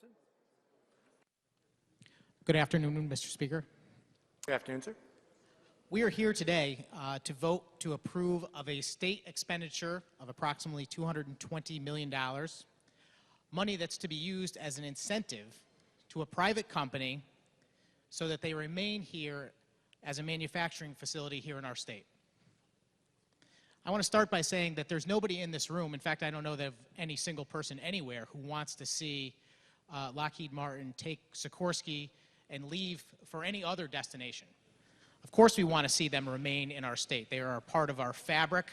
Sampson. Good afternoon, Mr. Speaker. Good afternoon, sir. We are here today to vote to approve of a state expenditure of approximately $220 million, money that's to be used as an incentive to a private company so that they remain here as a manufacturing facility here in our state. I want to start by saying that there's nobody in this room, in fact, I don't know of any single person anywhere who wants to see Lockheed Martin take Sikorsky and leave for any other destination. Of course we want to see them remain in our state. They are a part of our fabric,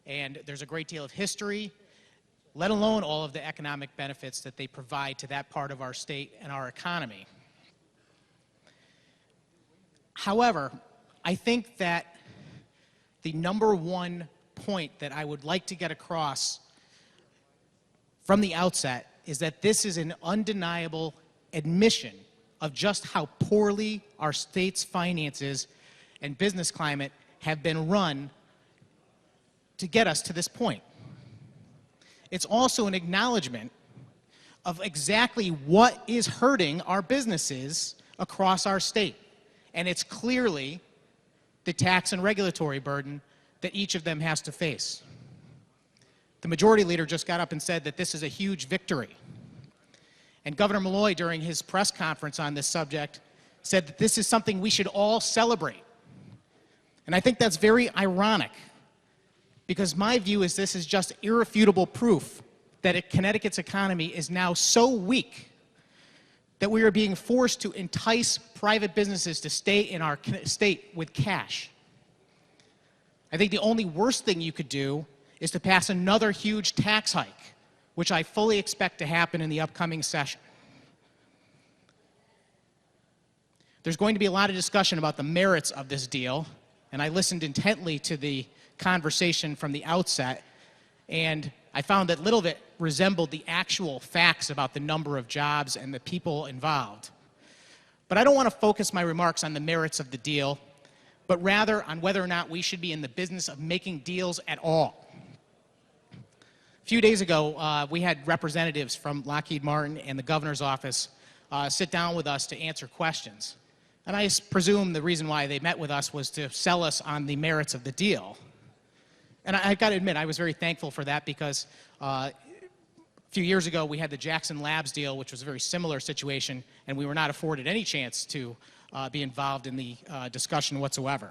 and there's a great deal of history, let alone all of the economic benefits that they provide to that part of our state and our economy. However, I think that the number one point that I would like to get across from the outset is that this is an undeniable admission of just how poorly our state's finances and business climate have been run to get us to this point. It's also an acknowledgement of exactly what is hurting our businesses across our state. And it's clearly the tax and regulatory burden that each of them has to face. The majority leader just got up and said that this is a huge victory. And Governor Malloy, during his press conference on this subject, said that this is something we should all celebrate. And I think that's very ironic, because my view is this is just irrefutable proof that Connecticut's economy is now so weak that we are being forced to entice private businesses to stay in our state with cash. I think the only worst thing you could do is to pass another huge tax hike, which I fully expect to happen in the upcoming session. There's going to be a lot of discussion about the merits of this deal, and I listened intently to the conversation from the outset, and I found that little of it resembled the actual facts about the number of jobs and the people involved. But I don't want to focus my remarks on the merits of the deal, but rather on whether or not we should be in the business of making deals at all. A few days ago, we had representatives from Lockheed Martin and the governor's office sit down with us to answer questions. And I presume the reason why they met with us was to sell us on the merits of the deal. And I got to admit, I was very thankful for that, because a few years ago we had the Jackson Labs deal, which was a very similar situation, and we were not afforded any chance to be involved in the discussion whatsoever.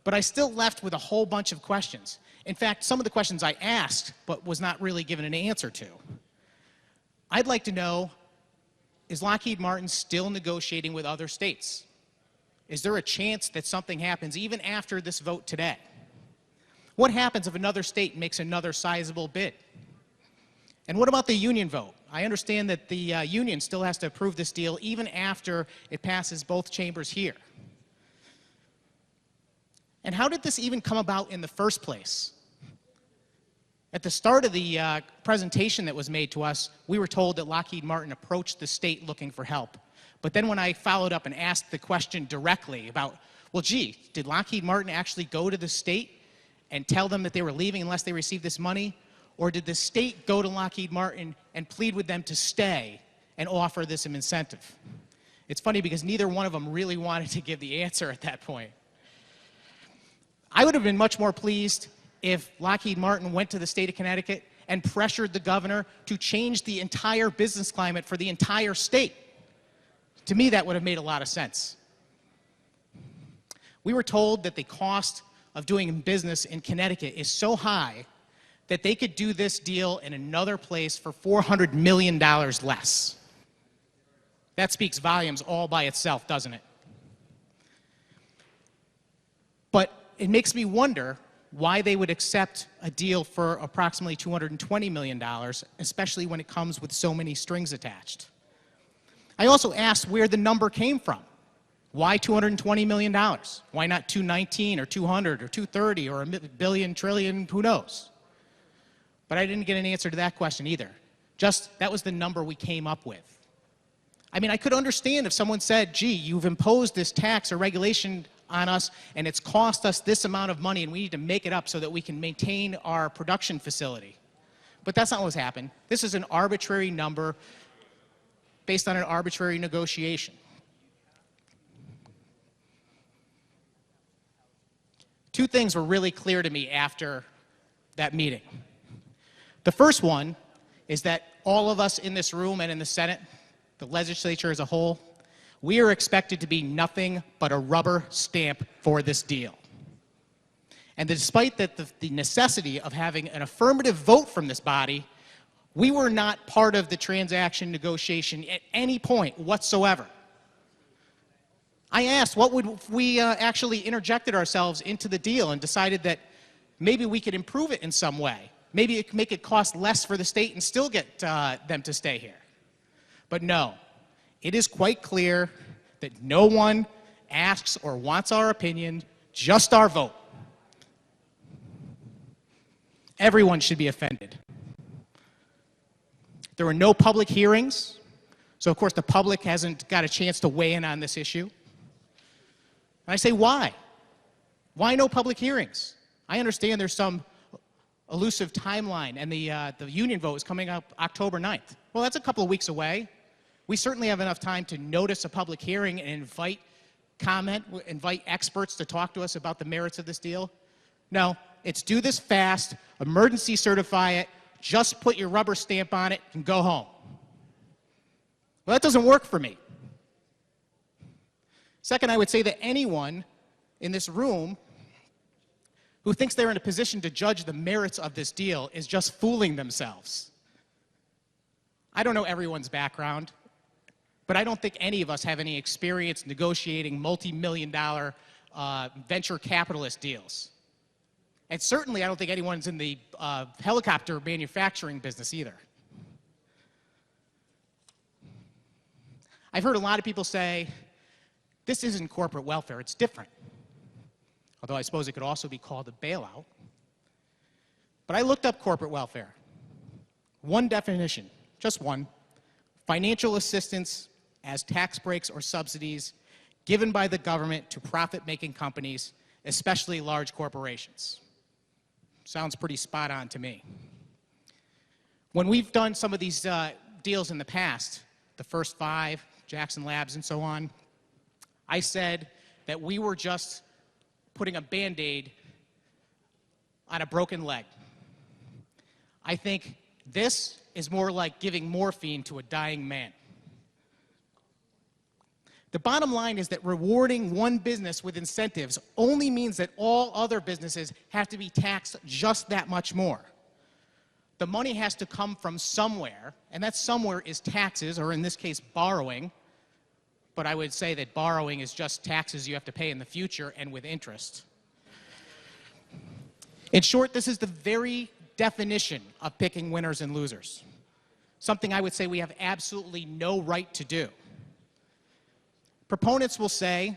But I still left with a whole bunch of questions. In fact, some of the questions I asked but was not really given an answer to. I'd like to know, is Lockheed Martin still negotiating with other states? Is there a chance that something happens even after this vote today? What happens if another state makes another sizable bid? And what about the union vote? I understand that the union still has to approve this deal even after it passes both chambers here. And how did this even come about in the first place? At the start of the presentation that was made to us, we were told that Lockheed Martin approached the state looking for help. But then when I followed up and asked the question directly about, well, gee, did Lockheed Martin actually go to the state and tell them that they were leaving unless they received this money? Or did the state go to Lockheed Martin and plead with them to stay and offer this an incentive? It's funny because neither one of them really wanted to give the answer at that point. I would have been much more pleased if Lockheed Martin went to the state of Connecticut and pressured the governor to change the entire business climate for the entire state. To me, that would have made a lot of sense. We were told that the cost of doing business in Connecticut is so high that they could do this deal in another place for $400 million less. That speaks volumes all by itself, doesn't it? But it makes me wonder why they would accept a deal for approximately $220 million, especially when it comes with so many strings attached. I also asked where the number came from. Why $220 million? Why not 219 or 200 or 230 or a billion, trillion, who knows? But I didn't get an answer to that question either. Just, that was the number we came up with. I mean, I could understand if someone said, gee, you've imposed this tax or regulation on us and it's cost us this amount of money and we need to make it up so that we can maintain our production facility. But that's not what's happened. This is an arbitrary number based on an arbitrary negotiation. Two things were really clear to me after that meeting. The first one is that all of us in this room and in the Senate, the legislature as a whole, we are expected to be nothing but a rubber stamp for this deal. And despite that the necessity of having an affirmative vote from this body, we were not part of the transaction negotiation at any point whatsoever. I asked, what would if we actually interjected ourselves into the deal and decided that maybe we could improve it in some way? Maybe it could make it cost less for the state and still get them to stay here. But no, it is quite clear that no one asks or wants our opinion, just our vote. Everyone should be offended. There were no public hearings, so of course the public hasn't got a chance to weigh in on this issue. And I say, why? Why no public hearings? I understand there's some elusive timeline, and the union vote is coming up October 9th. Well, that's a couple of weeks away. We certainly have enough time to notice a public hearing and invite comment, invite experts to talk to us about the merits of this deal. No, it's do this fast, emergency certify it, just put your rubber stamp on it and go home. Well, that doesn't work for me. Second, I would say that anyone in this room who thinks they're in a position to judge the merits of this deal is just fooling themselves. I don't know everyone's background, but I don't think any of us have any experience negotiating multi-million-dollar venture capitalist deals. And certainly I don't think anyone's in the helicopter manufacturing business either. I've heard a lot of people say, this isn't corporate welfare, it's different. Although I suppose it could also be called a bailout. But I looked up corporate welfare. One definition, just one: financial assistance as tax breaks or subsidies given by the government to profit-making companies, especially large corporations. Sounds pretty spot on to me. When we've done some of these deals in the past, the first 5, Jackson Labs and so on, I said that we were just putting a Band-Aid on a broken leg. I think this is more like giving morphine to a dying man. The bottom line is that rewarding one business with incentives only means that all other businesses have to be taxed just that much more. The money has to come from somewhere, and that somewhere is taxes, or in this case, borrowing. But I would say that borrowing is just taxes you have to pay in the future and with interest. In short, this is the very definition of picking winners and losers. Something I would say we have absolutely no right to do. Proponents will say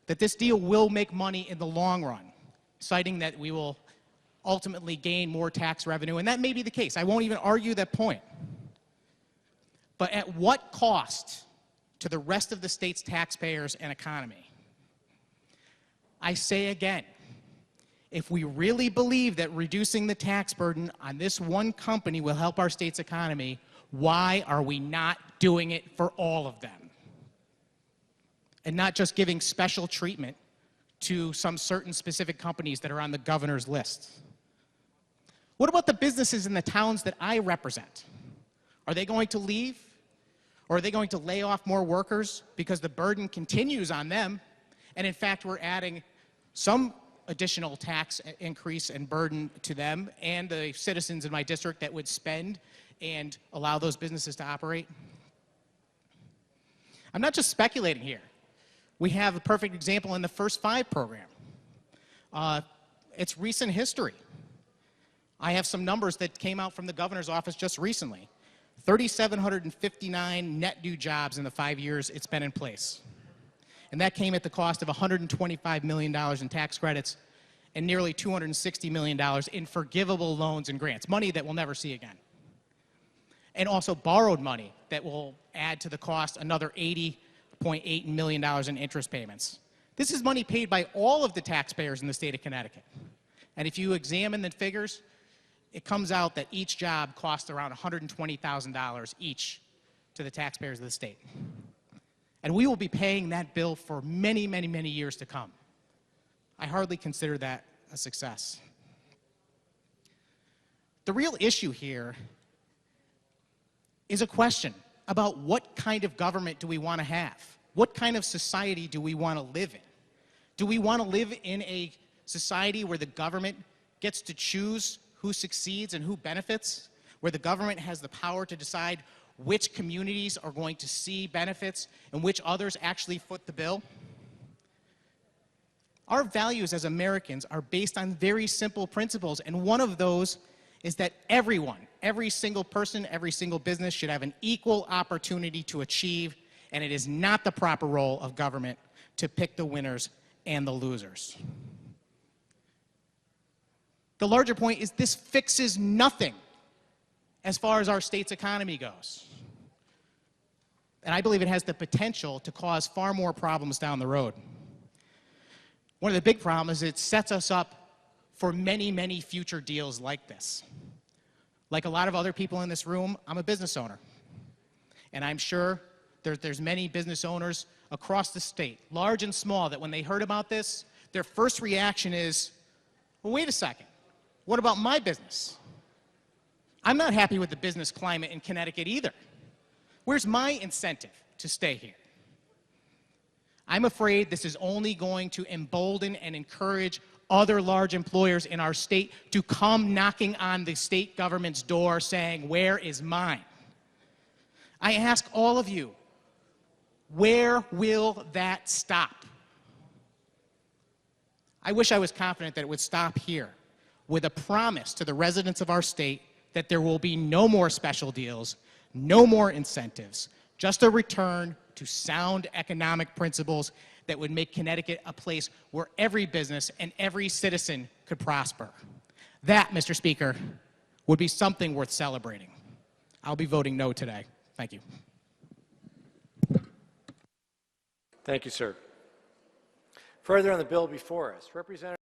that this deal will make money in the long run, citing that we will ultimately gain more tax revenue, and that may be the case. I won't even argue that point. But at what cost to the rest of the state's taxpayers and economy? I say again, if we really believe that reducing the tax burden on this one company will help our state's economy, why are we not doing it for all of them? And not just giving special treatment to some certain specific companies that are on the governor's list. What about the businesses in the towns that I represent? Are they going to leave? Or are they going to lay off more workers because the burden continues on them? And in fact, we're adding some additional tax increase and burden to them and the citizens in my district that would spend and allow those businesses to operate. I'm not just speculating here. We have a perfect example in the First 5 program. It's recent history. I have some numbers that came out from the governor's office just recently. 3,759 net new jobs in the 5 years it's been in place. And that came at the cost of $125 million in tax credits and nearly $260 million in forgivable loans and grants, money that we'll never see again. And also borrowed money that will add to the cost another $80.8 million in interest payments. This is money paid by all of the taxpayers in the state of Connecticut. And if you examine the figures, it comes out that each job costs around $120,000 each to the taxpayers of the state. And we will be paying that bill for many, many, many years to come. I hardly consider that a success. The real issue here is a question about what kind of government do we want to have? What kind of society do we want to live in? Do we want to live in a society where the government gets to choose who succeeds and who benefits? Where the government has the power to decide which communities are going to see benefits and which others actually foot the bill? Our values as Americans are based on very simple principles, and one of those is that everyone, every single person, every single business should have an equal opportunity to achieve, and it is not the proper role of government to pick the winners and the losers. The larger point is this fixes nothing as far as our state's economy goes. And I believe it has the potential to cause far more problems down the road. One of the big problems is it sets us up for many, many future deals like this. Like a lot of other people in this room, I'm a business owner. And I'm sure there's many business owners across the state, large and small, that when they heard about this, their first reaction is, well, wait a second, what about my business? I'm not happy with the business climate in Connecticut either. Where's my incentive to stay here? I'm afraid this is only going to embolden and encourage other large employers in our state to come knocking on the state government's door saying, where is mine? I ask all of you, where will that stop? I wish I was confident that it would stop here with a promise to the residents of our state that there will be no more special deals, no more incentives, just a return to sound economic principles that would make Connecticut a place where every business and every citizen could prosper. That, Mr. Speaker, would be something worth celebrating. I'll be voting no today. Thank you. Thank you, sir. Further on the bill before us, Representative